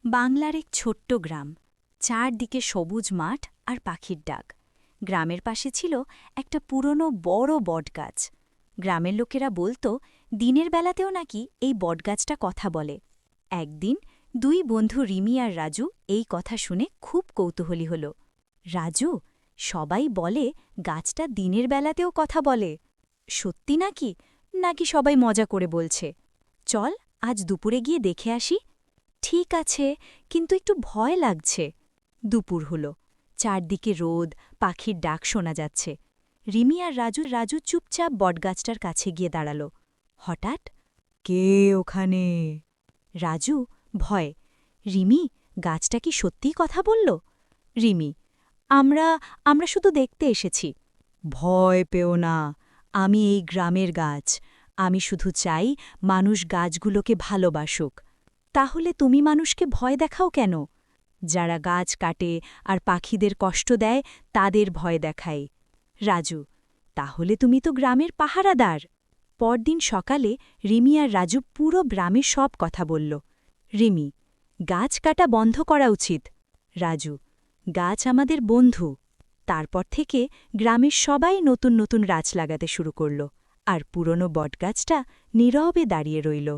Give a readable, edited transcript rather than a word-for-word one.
বাংলার এক ছোট্ট গ্রাম, চারদিকে সবুজ মাঠ আর পাখির ডাক। গ্রামের পাশে ছিল একটা পুরনো বড় বটগাছ। গ্রামের লোকেরা বলতো দিনের বেলাতেও নাকি এই বটগাছটা কথা বলে। একদিন দুই বন্ধু রিমি আর রাজু এই কথা শুনে খুব কৌতূহলী হল। রাজু, সবাই বলে গাছটা দিনের বেলাতেও কথা বলে। সত্যি নাকি, নাকি সবাই মজা করে বলছে? চল আজ দুপুরে গিয়ে দেখে আসি। ঠিক আছে, কিন্তু একটু ভয় লাগছে। দুপুর হল, চারদিকে রোদ, পাখির ডাক শোনা যাচ্ছে। রিমি আর রাজু চুপচাপ বটগাছটার কাছে গিয়ে দাঁড়াল। হঠাৎ, কে ওখানে? রাজু, ভয়। রিমি, গাছটা কি সত্যিই কথা বলল? রিমি, আমরা আমরা শুধু দেখতে এসেছি। ভয় পেও না, আমি এই গ্রামের গাছ। আমি শুধু চাই মানুষ গাছগুলোকে ভালোবাসুক। তাহলে তুমি মানুষকে ভয় দেখাও কেন? যারা গাছ কাটে আর পাখিদের কষ্ট দেয় তাদের ভয় দেখায়। রাজু, তাহলে তুমি তো গ্রামের পাহারাদার। পরদিন সকালে রিমি আর রাজু পুরো গ্রামের সব কথা বলল। রিমি, গাছ কাটা বন্ধ করা উচিত। রাজু, গাছ আমাদের বন্ধু। তারপর থেকে গ্রামের সবাই নতুন নতুন গাছ লাগাতে শুরু করল, আর পুরনো বটগাছটা নীরবে দাঁড়িয়ে রইল।